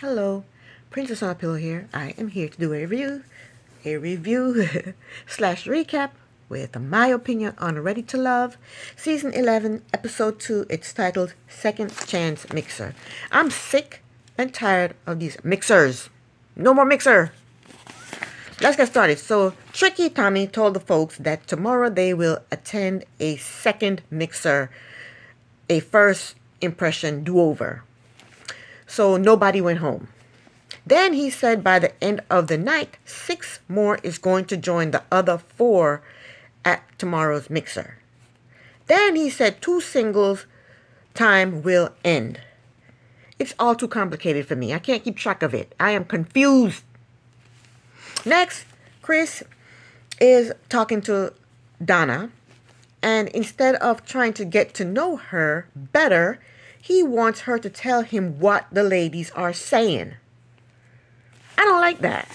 Hello, Princess on a Pillow here. I am here to do a review slash recap with my opinion on Ready to Love, Season 11, Episode 2. It's titled Second Chance Mixer. I'm sick and tired of these mixers. No more mixer. Let's get started. So, Tricky Tommy told the folks that tomorrow they will attend a second mixer, a first impression do-over. So nobody went home. Then he said by the end of the night, 6 more is going to join the other 4 at tomorrow's mixer. Then he said 2 singles time will end. It's all too complicated for me. I can't keep track of it. I am confused. Next, Chris is talking to Donna, and instead of trying to get to know her better, he wants her to tell him what the ladies are saying. I don't like that.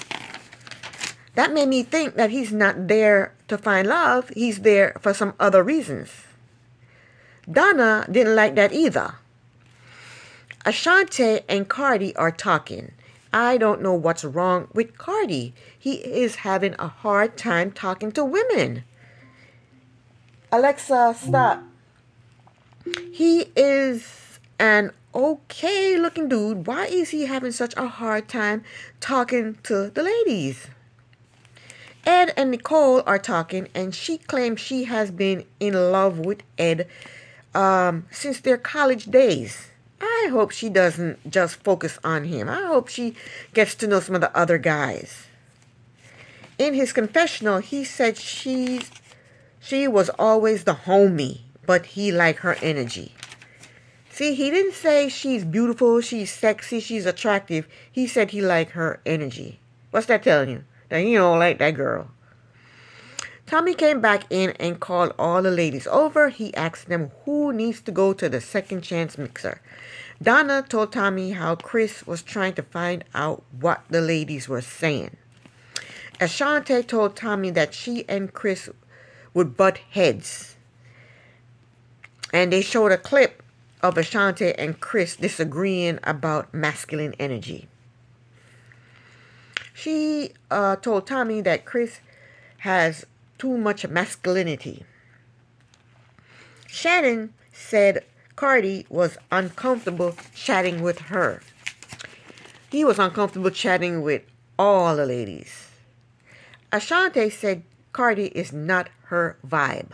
That made me think that he's not there to find love. He's there for some other reasons. Donna didn't like that either. Ashante and Cardi are talking. I don't know what's wrong with Cardi. He is having a hard time talking to women. Alexa, stop. He is an okay looking dude. Why is he having such a hard time talking to the ladies? Ed and Nicole are talking, and she claims she has been in love with Ed since their college days. I hope she doesn't just focus on him. I hope she gets to know some of the other guys. In his confessional, he said she was always the homie, but he liked her energy. See, he didn't say she's beautiful, she's sexy, she's attractive. He said he liked her energy. What's that telling you? That you don't like that girl. Tommy came back in and called all the ladies over. He asked them who needs to go to the second chance mixer. Donna told Tommy how Chris was trying to find out what the ladies were saying. Ashante told Tommy that she and Chris would butt heads. And they showed a clip of Ashante and Chris disagreeing about masculine energy. She told Tommy that Chris has too much masculinity. Shannon said Cardi was uncomfortable chatting with her. He was uncomfortable chatting with all the ladies. Ashante said Cardi is not her vibe.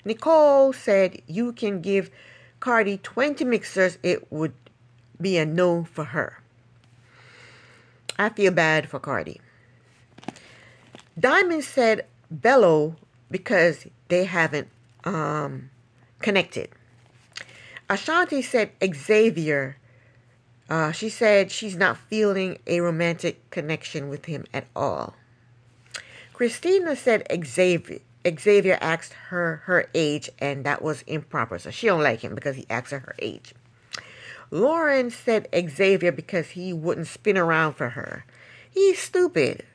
Nicole said you can give Cardi 20 mixers, it would be a no for her. I feel bad for Cardi. Diamond said Bello because they haven't connected. Ashanti said Xavier. She said she's not feeling a romantic connection with him at all. Christina said Xavier asked her age, and that was improper. So she don't like him because he asked her age. Lauren said Xavier because he wouldn't spin around for her. He's stupid.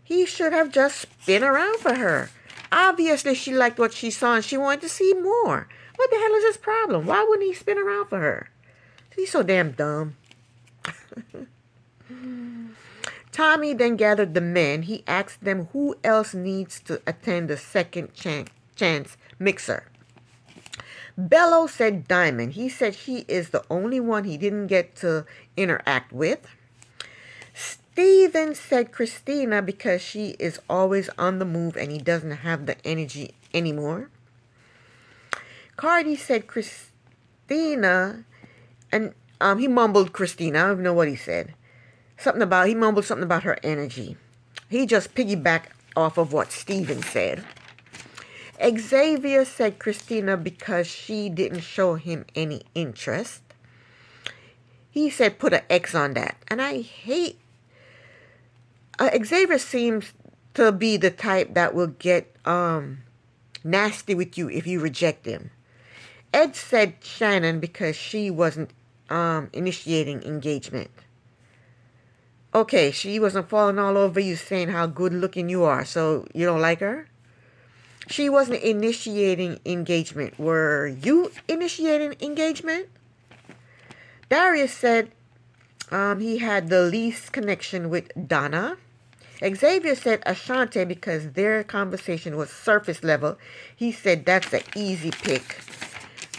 He should have just spin around for her. Obviously, she liked what she saw and she wanted to see more. What the hell is his problem? Why wouldn't he spin around for her? He's so damn dumb. Tommy then gathered the men. He asked them who else needs to attend the second chance mixer. Bello said Diamond. He said he is the only one he didn't get to interact with. Steven said Christina because she is always on the move and he doesn't have the energy anymore. Cardi said Christina, and he mumbled Christina. I don't even know what he said. He mumbled something about her energy. He just piggybacked off of what Steven said. Xavier said Christina because she didn't show him any interest. He said put an X on that. And I hate... Xavier seems to be the type that will get nasty with you if you reject him. Ed said Shannon because she wasn't initiating engagement. Okay, she wasn't falling all over you saying how good looking you are, so you don't like her? She wasn't initiating engagement. Were you initiating engagement? Darius said He had the least connection with Donna. Xavier said Ashante because their conversation was surface level. He said that's an easy pick.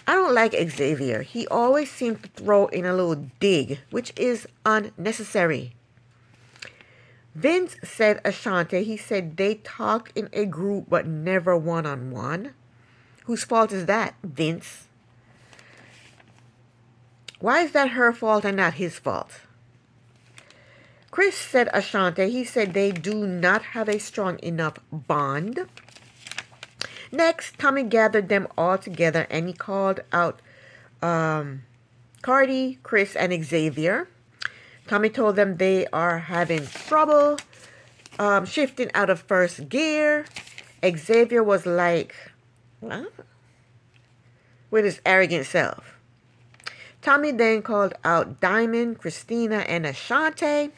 I don't like Xavier. He always seems to throw in a little dig, which is unnecessary. Vince said Ashante. He said they talk in a group but never one-on-one. Whose fault is that, Vince? Why is that her fault and not his fault? Chris said Ashante. He said they do not have a strong enough bond. Next, Tommy gathered them all together and he called out Cardi, Chris, and Xavier. Tommy told them they are having trouble shifting out of first gear. Xavier was like, what? With his arrogant self. Tommy then called out Diamond, Christina, and Ashante.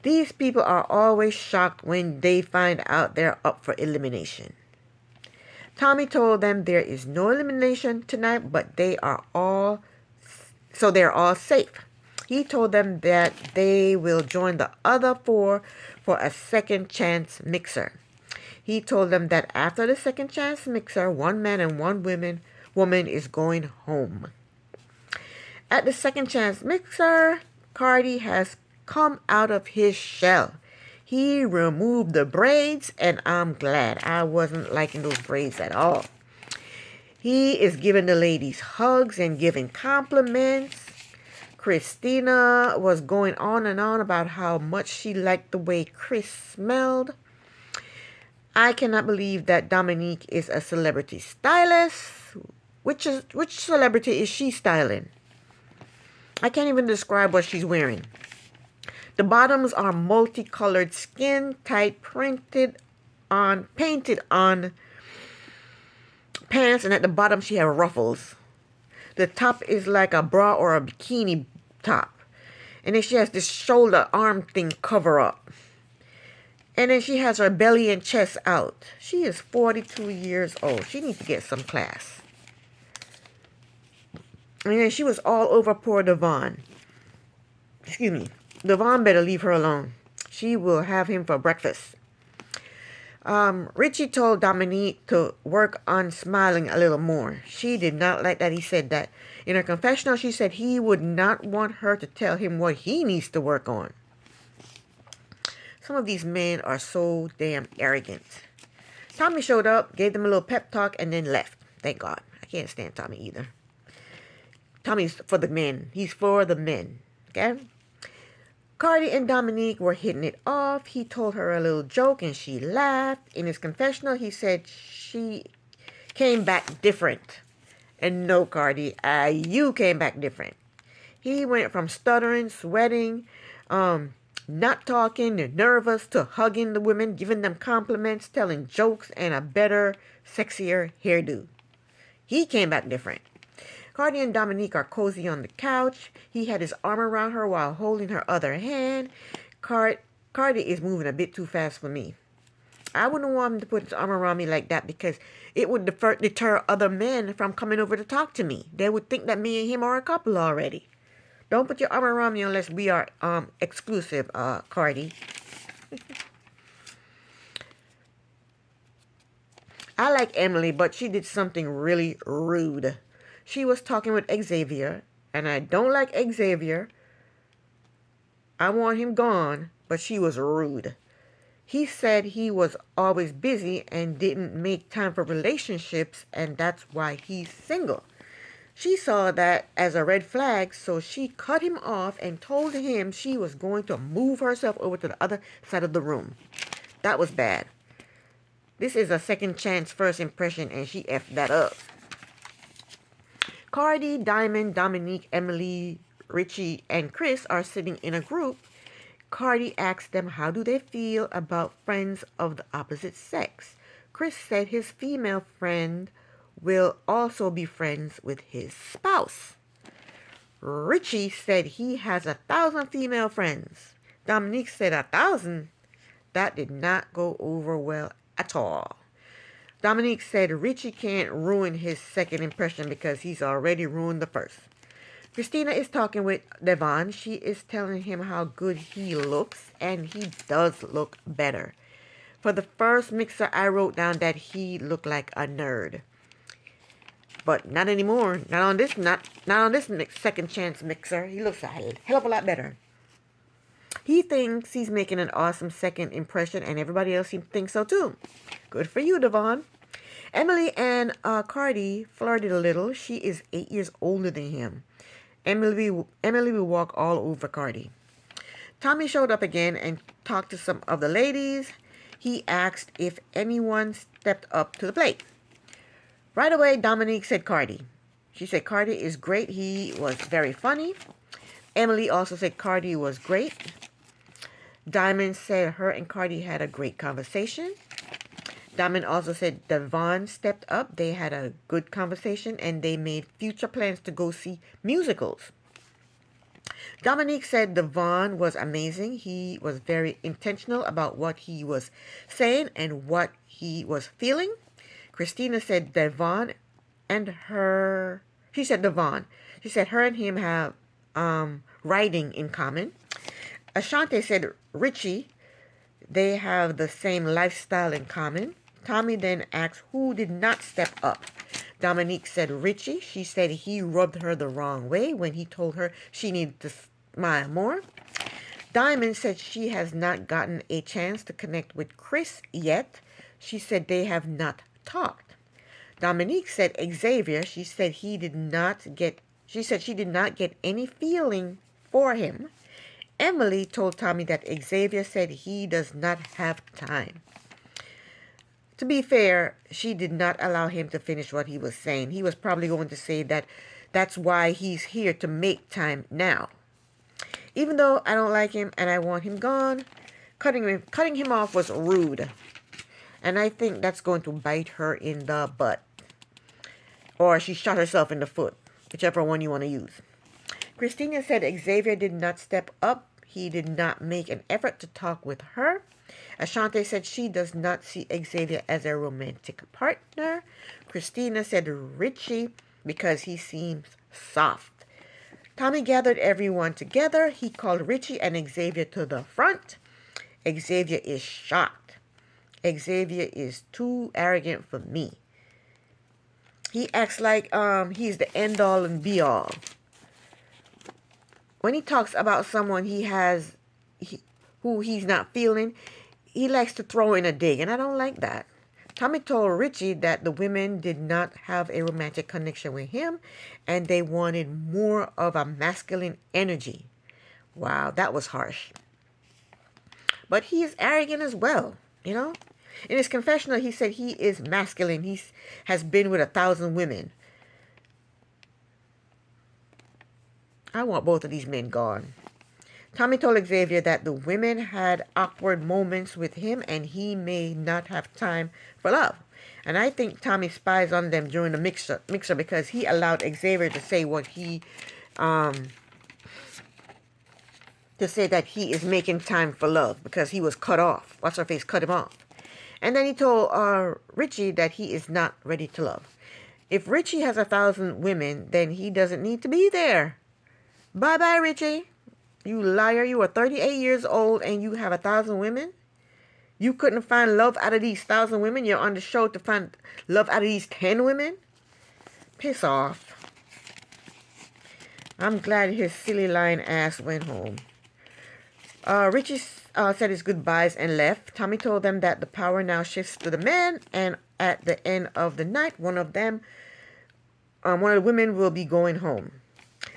These people are always shocked when they find out they're up for elimination. Tommy told them there is no elimination tonight, but they're all safe. He told them that they will join the other 4 for a second chance mixer. He told them that after the second chance mixer, 1 man and 1 woman is going home. At the second chance mixer, Cardi has come out of his shell. He removed the braids, and I'm glad. I wasn't liking those braids at all. He is giving the ladies hugs and giving compliments. Christina was going on and on about how much she liked the way Chris smelled. I cannot believe that Dominique is a celebrity stylist. Which celebrity is she styling? I can't even describe what she's wearing. The bottoms are multicolored skin tight painted on pants, and at the bottom she has ruffles. The top is like a bra or a bikini top. And then she has this shoulder arm thing cover up. And then she has her belly and chest out. She is 42 years old. She needs to get some class. And then she was all over poor Devon. Excuse me. Devon better leave her alone. She will have him for breakfast. Richie told Dominique to work on smiling a little more. She did not like that he said that. In her confessional, she said he would not want her to tell him what he needs to work on. Some of these men are so damn arrogant. Tommy showed up, gave them a little pep talk, and then left. Thank God. I can't stand Tommy either. Tommy's for the men. He's for the men. Okay? Cardi and Dominique were hitting it off. He told her a little joke and she laughed. In his confessional, he said she came back different. And no, Cardi, you came back different. He went from stuttering, sweating, not talking, nervous, to hugging the women, giving them compliments, telling jokes, and a better, sexier hairdo. He came back different. Cardi and Dominique are cozy on the couch. He had his arm around her while holding her other hand. Cardi is moving a bit too fast for me. I wouldn't want him to put his arm around me like that because it would deter other men from coming over to talk to me. They would think that me and him are a couple already. Don't put your arm around me unless we are exclusive, Cardi. I like Emily, but she did something really rude. She was talking with Xavier, and I don't like Xavier. I want him gone, but she was rude. He said he was always busy and didn't make time for relationships, and that's why he's single. She saw that as a red flag, so she cut him off and told him she was going to move herself over to the other side of the room. That was bad. This is a second chance first impression, and she effed that up. Cardi, Diamond, Dominique, Emily, Richie, and Chris are sitting in a group. Cardi asked them how do they feel about friends of the opposite sex. Chris said his female friend will also be friends with his spouse. Richie said he has 1,000 female friends. Dominique said 1,000. That did not go over well at all. Dominique said Richie can't ruin his second impression because he's already ruined the first. Christina is talking with Devon. She is telling him how good he looks, and he does look better. For the first mixer, I wrote down that he looked like a nerd. But not anymore. Not on this second chance mixer. He looks a hell of a lot better. He thinks he's making an awesome second impression, and everybody else thinks so too. Good for you, Devon. Emily and Cardi flirted a little. She is 8 years older than him. Emily will walk all over Cardi. Tommy showed up again and talked to some of the ladies. He asked if anyone stepped up to the plate. Right away, Dominique said Cardi. She said Cardi is great. He was very funny. Emily also said Cardi was great. Diamond said her and Cardi had a great conversation. Diamond also said Devon stepped up. They had a good conversation and they made future plans to go see musicals. Dominique said Devon was amazing. He was very intentional about what he was saying and what he was feeling. Christina said Devon and her... She said Devon. She said her and him have writing in common. Ashante said Richie. They have the same lifestyle in common. Tommy then asked who did not step up. Dominique said Richie. She said he rubbed her the wrong way when he told her she needed to smile more. Diamond said she has not gotten a chance to connect with Chris yet. She said they have not talked. Dominique said Xavier. She said she did not get any feeling for him. Emily told Tommy that Xavier said he does not have time. To be fair, she did not allow him to finish what he was saying. He was probably going to say that that's why he's here, to make time now. Even though I don't like him and I want him gone, cutting him off was rude. And I think that's going to bite her in the butt. Or she shot herself in the foot, whichever one you want to use. Christina said Xavier did not step up. He did not make an effort to talk with her. Ashante said she does not see Xavier as a romantic partner. Christina said Richie because he seems soft. Tommy gathered everyone together. He called Richie and Xavier to the front. Xavier is shocked. Xavier is too arrogant for me. He acts like he's the end all and be all. When he talks about someone who he's not feeling, he likes to throw in a dig, and I don't like that. Tommy told Richie that the women did not have a romantic connection with him, and they wanted more of a masculine energy. Wow, that was harsh. But he is arrogant as well, you know. In his confessional, he said he is masculine. He has been with 1,000 women. I want both of these men gone. Tommy told Xavier that the women had awkward moments with him and he may not have time for love. And I think Tommy spies on them during the mixer because he allowed Xavier to say what he to say that he is making time for love because he was cut off. What's her face cut him off. And then he told Richie that he is not ready to love. If Richie has 1,000 women, then he doesn't need to be there. Bye-bye, Richie. You liar. You are 38 years old and you have 1,000 women? You couldn't find love out of these 1,000 women? You're on the show to find love out of these 10 women? Piss off. I'm glad his silly lying ass went home. Richie said his goodbyes and left. Tommy told them that the power now shifts to the men, and at the end of the night, one of the women will be going home.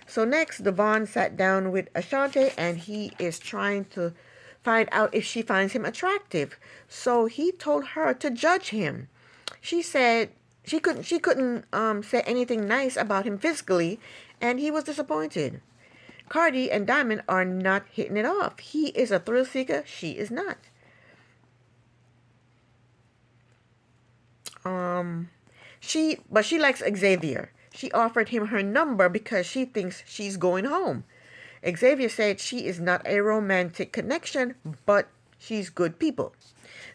So next, Devon sat down with Ashante, and he is trying to find out if she finds him attractive. So he told her to judge him. She said she couldn't say anything nice about him physically, and he was disappointed. Cardi and Diamond are not hitting it off. He is a thrill seeker. She is not. She likes Xavier. She offered him her number because she thinks she's going home. Xavier said she is not a romantic connection, but She's good people.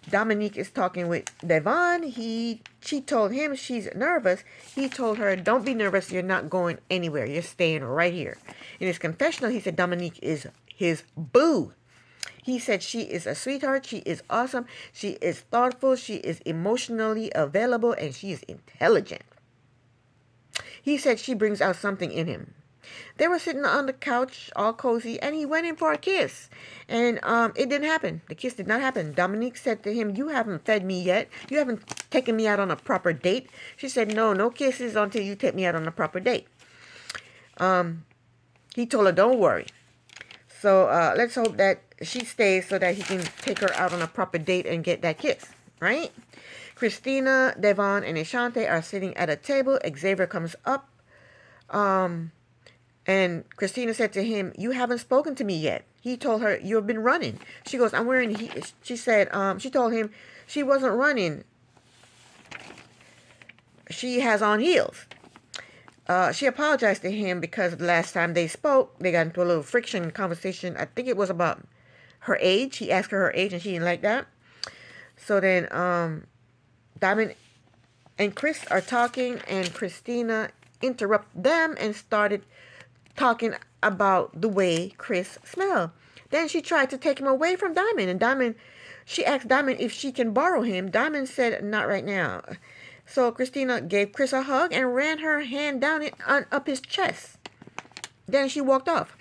Dominique is talking with Devon. She told him she's nervous. He told her, don't be nervous. You're not going anywhere. You're staying right here. In his confessional, he said Dominique is his boo. He said she is a sweetheart. She is awesome. She is thoughtful. She is emotionally available, and she is intelligent. He said she brings out something in him. They were sitting on the couch, all cozy, and he went in for a kiss. And it didn't happen. The kiss did not happen. Dominique said to him, you haven't fed me yet. You haven't taken me out on a proper date. She said, no kisses until you take me out on a proper date. He told her, don't worry. So let's hope that she stays so that he can take her out on a proper date and get that kiss, right? Christina, Devon, and Ashante are sitting at a table. Xavier comes up. And Christina said to him, you haven't spoken to me yet. He told her, you've been running. She goes, I'm wearing heels. She said, she told him she wasn't running. She has on heels. She apologized to him because the last time they spoke, they got into a little friction conversation. I think it was about her age. He asked her age and she didn't like that. So then Diamond and Chris are talking and Christina interrupted them and started talking about the way Chris smelled. Then she tried to take him away from Diamond. And she asked Diamond if she can borrow him. Diamond said, not right now. So Christina gave Chris a hug and ran her hand down it up his chest. Then she walked off.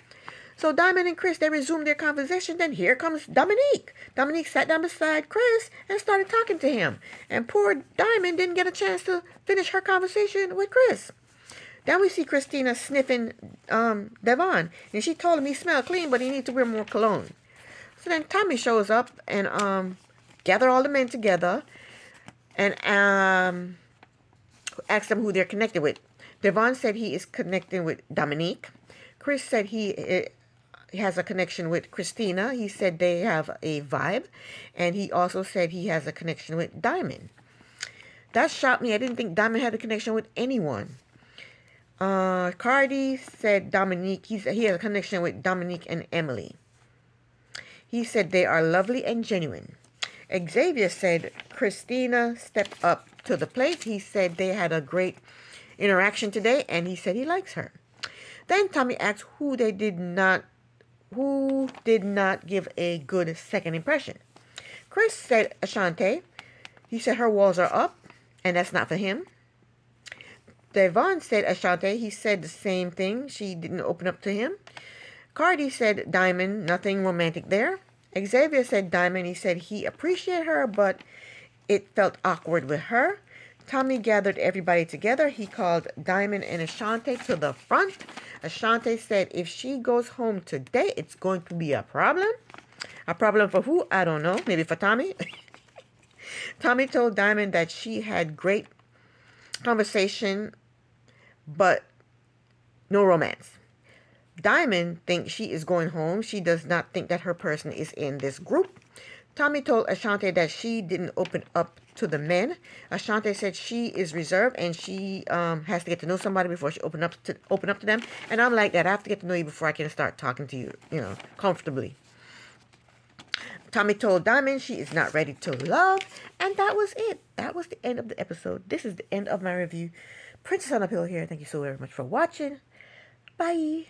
So Diamond and Chris, they resumed their conversation. Then here comes Dominique. Dominique sat down beside Chris and started talking to him. And poor Diamond didn't get a chance to finish her conversation with Chris. Then we see Christina sniffing Devon. And she told him he smelled clean, but he needs to wear more cologne. So then Tommy shows up and gather all the men together and asked them who they're connected with. Devon said he is connecting with Dominique. Chris said he has a connection with Christina. He said they have a vibe. And he also said he has a connection with Diamond. That shocked me. I didn't think Diamond had a connection with anyone. Cardi said Dominique, he has a connection with Dominique and Emily. He said they are lovely and genuine. Xavier said Christina stepped up to the plate. He said they had a great interaction today and he said he likes her. Then Tommy asked who did not give a good second impression. Chris said Ashante. He said her walls are up and that's not for him. Devon said Ashante. He said the same thing. She didn't open up to him. Cardi said Diamond, nothing romantic there. Xavier said Diamond. He said he appreciated her, but it felt awkward with her. Tommy gathered everybody together. He called Diamond and Ashante to the front. Ashante said if she goes home today, it's going to be a problem. A problem for who? I don't know. Maybe for Tommy. Tommy told Diamond that she had great conversation, but no romance. Diamond thinks she is going home. She does not think that her person is in this group. Tommy told Ashante that she didn't open up to the men. Ashante said she is reserved and she has to get to know somebody before she open up to them. And I'm like that. I have to get to know you before I can start talking to you, comfortably. Tommy told Diamond she is not ready to love. And that was it. That was the end of the episode. This is the end of my review. Princess on a Pillow here. Thank you so very much for watching. Bye.